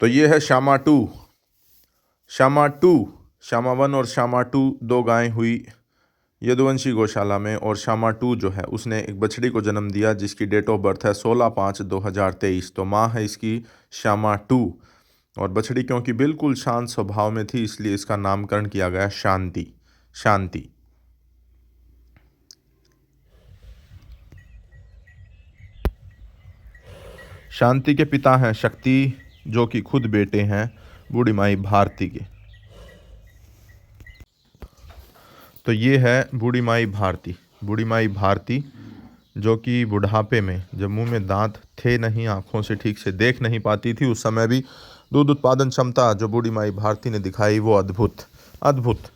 तो ये है Shyama two. Shyama two, Shyama one और श्यामा टू दो गायें हुई यदुवंशी गौशाला में, और श्यामा टू जो है उसने एक बछड़ी को जन्म दिया जिसकी डेट ऑफ बर्थ है 16/5/2023। तो माँ है इसकी श्यामा टू, और बछड़ी क्योंकि बिल्कुल शांत स्वभाव में थी इसलिए इसका नामकरण किया गया शांति। शांति। शांति के पिता हैं शक्ति, जो कि खुद बेटे हैं बूढ़ी माई भारती के। तो ये है बूढ़ी माई भारती। बूढ़ी माई भारती जो कि बुढ़ापे में, जब मुंह में दांत थे नहीं, आंखों से ठीक से देख नहीं पाती थी, उस समय भी दूध उत्पादन क्षमता जो बूढ़ी माई भारती ने दिखाई वो अद्भुत अद्भुत।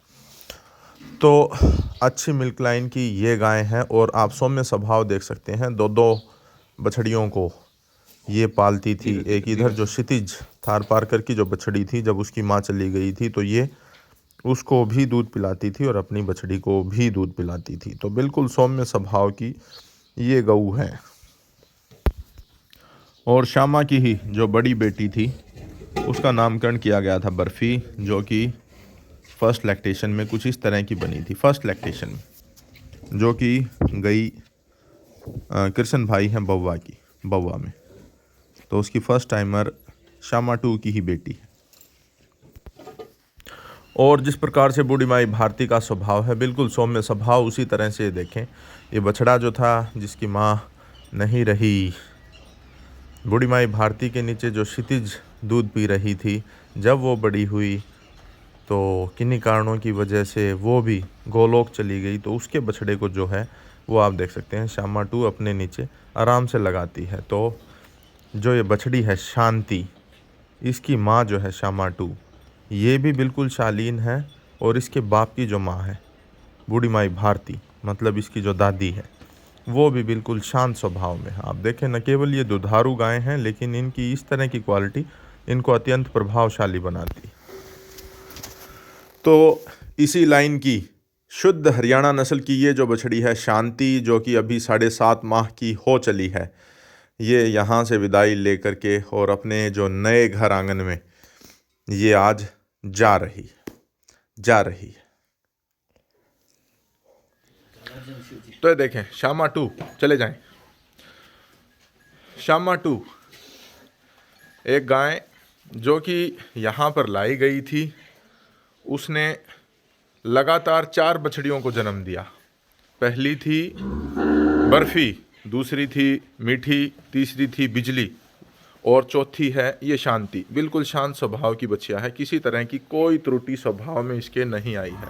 तो अच्छी मिल्क लाइन की ये गाय है, और आप सौम्य स्वभाव देख सकते हैं। दो दो बछड़ियों को ये पालती थी। एक इधर जो क्षितिज थार पारकर की जो बछड़ी थी, जब उसकी माँ चली गई थी तो ये उसको भी दूध पिलाती थी और अपनी बछड़ी को भी दूध पिलाती थी। तो बिल्कुल सौम्य स्वभाव की ये गऊ है। और श्यामा की ही जो बड़ी बेटी थी उसका नामकरण किया गया था बर्फी, जो कि फर्स्ट लैक्टेशन में कुछ इस तरह की बनी थी। फर्स्ट लैक्टेशन में, जो कि गई कृष्ण भाई हैं बउआ की, बउआ में। तो उसकी फर्स्ट टाइमर श्यामा टू की ही बेटी है। और जिस प्रकार से बूढ़ी माई भारती का स्वभाव है बिल्कुल सौम्य स्वभाव, उसी तरह से देखें ये बछड़ा जो था जिसकी माँ नहीं रही, बूढ़ी माई भारती के नीचे जो क्षितिज दूध पी रही थी, जब वो बड़ी हुई तो किन्हीं कारणों की वजह से वो भी गोलोक चली गई। तो उसके बछड़े को जो है वो आप देख सकते हैं श्यामा टू अपने नीचे आराम से लगाती है। तो जो ये बछड़ी है शांति, इसकी माँ जो है श्यामा टू, ये भी बिल्कुल शालीन है, और इसके बाप की जो माँ है बूढ़ी माई भारती, मतलब इसकी जो दादी है, वो भी बिल्कुल शांत स्वभाव में है। आप देखें न केवल ये दुधारू गायें हैं, लेकिन इनकी इस तरह की क्वालिटी इनको अत्यंत प्रभावशाली बनाती। तो इसी लाइन की शुद्ध हरियाणा नस्ल की ये जो बछड़ी है शांति, जो कि अभी 7.5 माह की हो चली है, ये यहाँ से विदाई लेकर के और अपने जो नए घर आंगन में ये आज जा रही है। तो ये देखें श्यामा टू, चले जाएं। श्यामा टू एक गाय जो कि यहाँ पर लाई गई थी, उसने लगातार 4 बछड़ियों को जन्म दिया। पहली थी बर्फी, दूसरी थी मीठी, तीसरी थी बिजली, और चौथी है ये शांति। बिल्कुल शांत स्वभाव की बच्चियाँ है, किसी तरह की कोई त्रुटि स्वभाव में इसके नहीं आई है।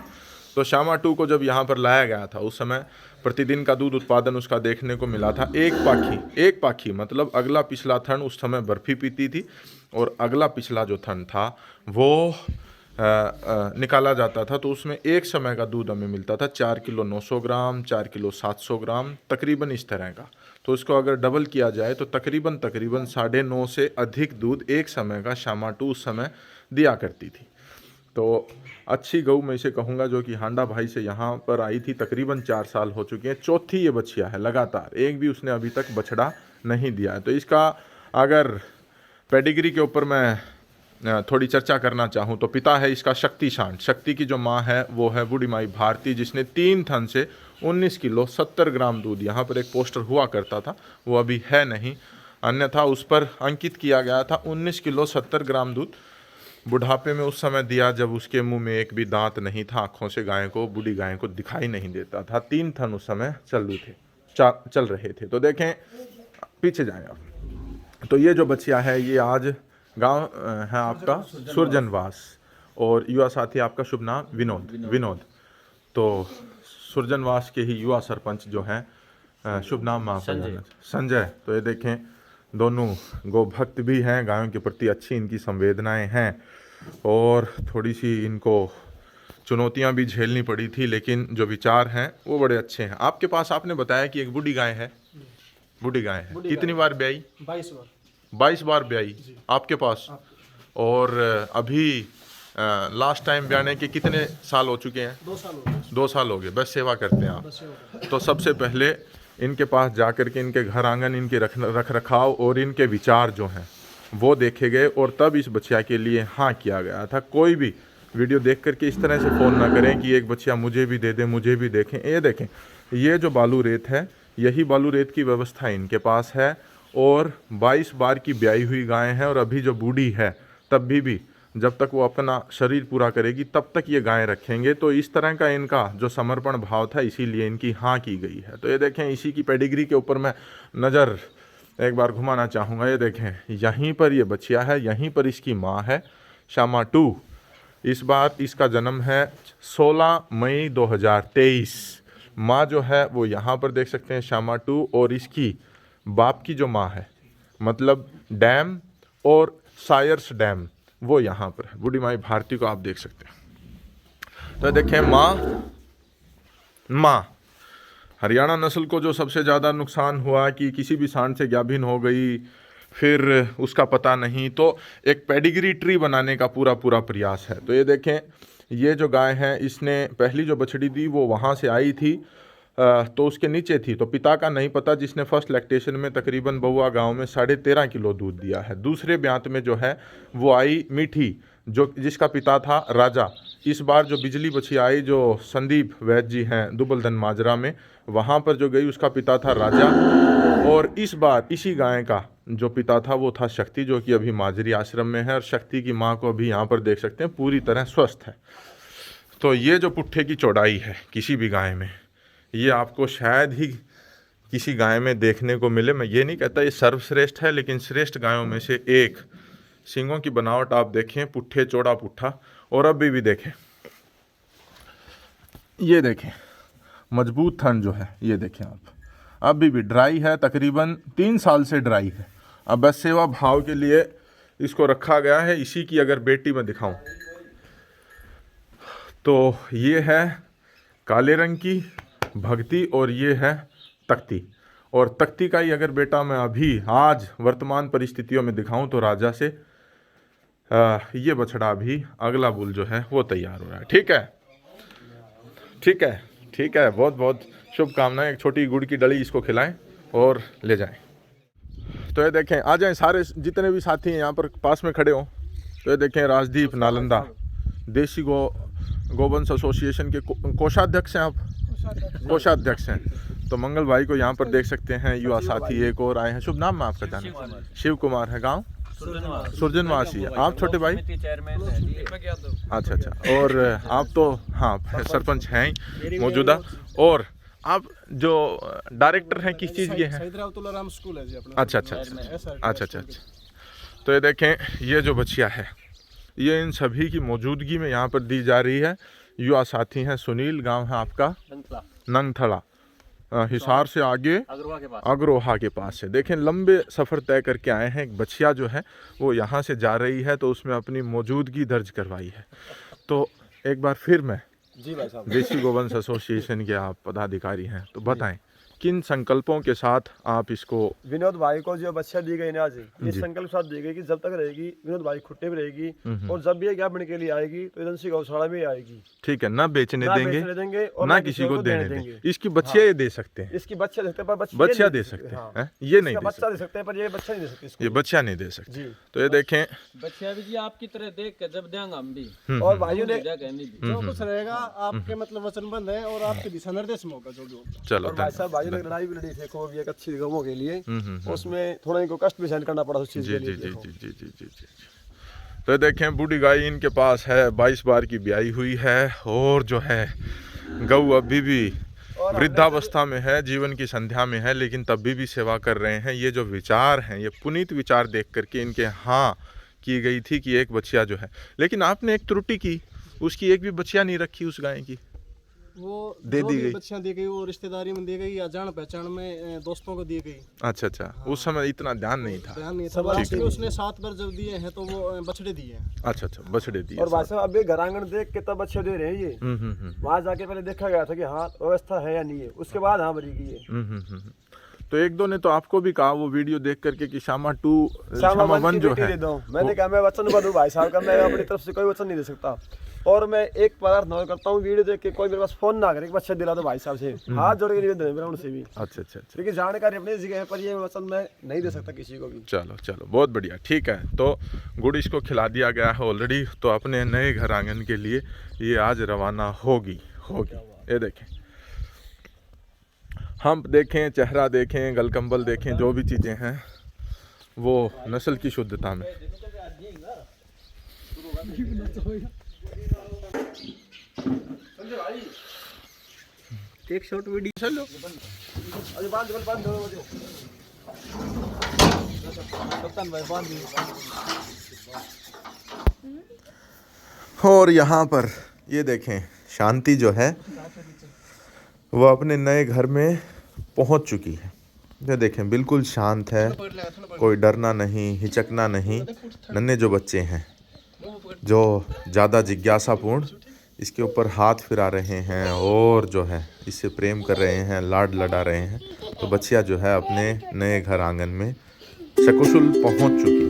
तो श्यामा टू को जब यहाँ पर लाया गया था उस समय प्रतिदिन का दूध उत्पादन उसका देखने को मिला था। एक पाखी मतलब अगला पिछला थन उस समय बर्फी पीती थी, और अगला पिछला जो थन था वो निकाला जाता था। तो उसमें एक समय का दूध हमें मिलता था 4 किलो 900 ग्राम, 4 किलो 700 ग्राम, तकरीबन इस तरह का। तो इसको अगर डबल किया जाए तो तकरीबन 9.5 से अधिक दूध एक समय का श्यामा टू उस समय दिया करती थी। तो अच्छी गऊ मैं इसे कहूँगा, जो कि हांडा भाई से यहाँ पर आई थी, तकरीबन 4 साल हो चुके हैं। चौथी ये बछिया है लगातार, एक भी उसने अभी तक बछड़ा नहीं दिया है। तो इसका अगर पेडिग्री के ऊपर मैं थोड़ी चर्चा करना चाहूँ तो पिता है इसका शक्ति शांत। शक्ति की जो माँ है वो है बूढ़ी माई भारती, जिसने 3 थन से 19 किलो 70 ग्राम दूध, यहाँ पर एक पोस्टर हुआ करता था वो अभी है नहीं, अन्यथा उस पर अंकित किया गया था 19 किलो 70 ग्राम दूध बुढ़ापे में उस समय दिया, जब उसके मुंह में एक भी दांत नहीं था, आँखों से गाय को, बूढ़ी गाय को दिखाई नहीं देता था। 3 थन उस समय चल रहे थे। तो देखें, पीछे जाएं आप, तो ये जो बच्चिया है ये आज गांव है आपका सुरजनवास, और युवा साथी आपका शुभ नाम विनोद। तो सुरजनवास के ही युवा सरपंच जो हैं शुभ नाम संजय। तो ये देखें दोनों गौ भक्त भी हैं, गायों के प्रति अच्छी इनकी संवेदनाएं हैं, और थोड़ी सी इनको चुनौतियां भी झेलनी पड़ी थी, लेकिन जो विचार हैं वो बड़े अच्छे हैं। आपके पास आपने बताया कि एक बूढ़ी गाय है, कितनी बार ब्याई? 22 बार ब्याई आपके पास। और अभी लास्ट टाइम ब्याने के कितने साल हो चुके हैं? 2 साल हो गए। बस सेवा करते हैं आप। तो सबसे पहले इनके पास जाकर के इनके घर आंगन, इनके रख रखाव और इनके विचार जो हैं वो देखे गए और तब इस बच्चिया के लिए हाँ किया गया था। कोई भी वीडियो देख करके इस तरह से फ़ोन ना करें कि एक बच्चिया मुझे भी दे दे, मुझे भी देखें। ये देखें, ये जो बालू रेत है, यही बालू रेत की व्यवस्था इनके पास है और 22 बार की ब्याई हुई गाय है और अभी जो बूढ़ी है तब भी जब तक वो अपना शरीर पूरा करेगी तब तक ये गायें रखेंगे। तो इस तरह का इनका जो समर्पण भाव था, इसीलिए इनकी हाँ की गई है। तो ये देखें, इसी की पेडिग्री के ऊपर मैं नज़र एक बार घुमाना चाहूँगा। ये देखें, यहीं पर ये बच्चिया है, यहीं पर इसकी माँ है श्यामा 2। इस बार इसका जन्म है 16 मई 2023। माँ जो है वो यहाँ पर देख सकते हैं श्यामा 2, और इसकी बाप की जो माँ है, मतलब डैम और सायर्स डैम, वो यहाँ पर है। बूढ़ी माई भारती को आप देख सकते हैं। तो देखें, माँ हरियाणा नस्ल को जो सबसे ज़्यादा नुकसान हुआ कि किसी भी सांड से गाभिन हो गई, फिर उसका पता नहीं, तो एक पेडिग्री ट्री बनाने का पूरा प्रयास है। तो ये देखें, ये जो गाय है, इसने पहली जो बछड़ी दी वो वहाँ से आई थी, तो उसके नीचे थी, तो पिता का नहीं पता, जिसने फर्स्ट लैक्टेशन में तकरीबन बहुआ गांव में 13.5 किलो दूध दिया है। दूसरे ब्यात में जो है वो आई मीठी, जो जिसका पिता था राजा। इस बार जो बिजली बछी आई, जो संदीप वैद्य जी हैं दुबलदन माजरा में, वहाँ पर जो गई उसका पिता था राजा। और इस बार इसी गाय का जो पिता था वो था शक्ति, जो कि अभी माजरी आश्रम में है। और शक्ति की माँ को अभी यहाँ पर देख सकते हैं, पूरी तरह स्वस्थ है। तो ये जो पुट्ठे की चौड़ाई है किसी भी गाय में, ये आपको शायद ही किसी गाय में देखने को मिले। मैं ये नहीं कहता ये सर्वश्रेष्ठ है, लेकिन श्रेष्ठ गायों में से एक। सींगों की बनावट आप देखें, पुट्ठे चौड़ा पुट्ठा। और अभी भी देखें, ये देखें मजबूत थन जो है, ये देखें आप, अभी भी ड्राई है, तकरीबन 3 साल से ड्राई है। अब बस सेवा भाव के लिए इसको रखा गया है। इसी की अगर बेटी मैं दिखाऊं तो ये है काले रंग की भक्ति और ये है तख्ती। और तख्ती का ही अगर बेटा मैं अभी आज वर्तमान परिस्थितियों में दिखाऊं तो राजा से ये बछड़ा भी, अगला बुल जो है वो तैयार हो रहा है। ठीक है, ठीक है, ठीक है। बहुत बहुत शुभकामनाएं। एक छोटी गुड़ की डली इसको खिलाएं और ले जाएं। तो ये देखें, आ जाएं सारे जितने भी साथी हैं यहाँ पर पास में खड़े हों। तो ये देखें, राजदीप नालंदा देशी गोवंश एसोसिएशन के कोषाध्यक्ष हैं आप, कोषाध्यक्ष हैं। तो मंगल भाई को यहाँ पर देख सकते हैं। युवा साथी एक और आए हैं। शुभ नाम मैं आपका जाना? शिव कुमार है, गांव सुरजनवासी है। आप छोटे भाई? अच्छा अच्छा। और आप तो हाँ सरपंच हैं ही मौजूदा। और आप जो डायरेक्टर हैं किस चीज़ के हैं? अच्छा अच्छा अच्छा अच्छा। तो ये देखें, ये जो बच्चिया है ये इन सभी की मौजूदगी में यहाँ पर दी जा रही है। युवा साथी हैं सुनील, गांव है आपका नंगथड़ा, हिसार से आगे अग्रोहा के पास से। देखें, लंबे सफ़र तय करके आए हैं। एक बच्चिया जो है वो यहाँ से जा रही है, तो उसमें अपनी मौजूदगी दर्ज करवाई है। तो एक बार फिर मैं जी भाई साहब, देशी गोवंश एसोसिएशन के आप पदाधिकारी हैं, तो बताएं किन संकल्पों के साथ आप इसको? विनोद भाई को जो बच्चा दी गई ना जी, इस संकल्प साथ दी गई कि जब तक रहेगी विनोद भाई खुट्टे पे रहेगी और जब भी ज्ञापन के लिए आएगी तो एजेंसी गौशाला में आएगी। ठीक है, ना बेचने देंगे और ना किसी को देने देंगे। इसकी बच्चिया ये दे सकते हैं, इसकी बच्चा दे सकते हैं, पर बच्चा दे सकते हैं, ये नहीं बच्चा दे सकते हैं, पर ये बच्चा नहीं दे सकते, ये बच्चा नहीं दे सकते। तो ये देखें, बच्चा भी जी आपकी तरह देख के जब देंगे हम भी, और भाइयों ने जो कुछ रहेगा आपके मतलब वचनबद्ध है और आपके दिशा निर्देश में होगा जो भी होगा। चलो भाई साहब, भाइयों ने लड़ाई भी लड़ी थी को भी एक अच्छी गवों के लिए, उसमें थोड़ा इनको कष्ट भी सहन करना पड़ा उस चीज के लिए। जी जी जी जी जी जी। तो देखें, बूढ़ी गाय इनके पास है, 22 बार की ब्याई हुई है और जो है गऊ अभी भी वृद्धावस्था में है, जीवन की संध्या में है, लेकिन तब भी सेवा कर रहे हैं। ये जो विचार हैं, ये पुनीत विचार देख करके इनके हाँ की गई थी कि एक बच्चिया जो है, लेकिन आपने एक त्रुटि की, उसकी एक भी बच्चिया नहीं रखी उस गाय की, वो दे जो दी भी गई। बच्चियां दी गई वो रिश्तेदारी में दी गई या जान पहचान में दोस्तों को दी गई। अच्छा अच्छा, उस समय इतना ध्यान नहीं था। ध्यान नहीं था, लास्ट में उसने 7 बार जब दिए हैं तो वो बछड़े दिए हैं। अच्छा अच्छा, बछड़े दिए। और भाई साहब, अभी घरांगन देख के तब बच्चे दे रहे हैं ये। वहाँ जाके पहले देखा गया था कि हाँ व्यवस्था है या नहीं है, उसके बाद हाँ भरी गई है। तो एक दो ने तो आपको भी कहा वो वीडियो देख करके कि श्यामा 1 जो है, मैंने कहा मैं वचन बदू भाई साहब का, मैं अपनी तरफ से कोई वचन नहीं दे सकता। और मैं एक प्रार्थना करता हूँ, वीडियो देख के कोई मेरे पास फोन ना करे कि बच्चा दिला दो भाई साहब से, हाथ जोड़ के निवेदन है मेरा उनसे भी, अच्छा अच्छा अच्छा, क्योंकि जानकारी अपनी जगह है पर ये वचन मैं नहीं दे सकता किसी को भी। चलो चलो बहुत बढ़िया, ठीक है। तो गुड़ इसको खिला दिया गया है ऑलरेडी, तो अपने नए घर आंगन के लिए ये आज रवाना होगी। ये देखें, हम देखें, चेहरा देखें, गलकंबल देखें, जो भी चीज़ें हैं वो नस्ल की शुद्धता में। एक शॉर्ट वीडियो चलो। अरे बांध दो कप्तान भाई, बांध दो। और यहाँ पर ये देखें, शांति जो है वो अपने नए घर में पहुँच चुकी है। ये देखें, बिल्कुल शांत है, कोई डरना नहीं, हिचकना नहीं। नन्हे जो बच्चे हैं जो ज़्यादा जिज्ञासापूर्ण इसके ऊपर हाथ फिरा रहे हैं और जो है इससे प्रेम कर रहे हैं, लाड लड़ा रहे हैं, तो बच्चियाँ जो है अपने नए घर आंगन में सकुशल पहुँच चुकी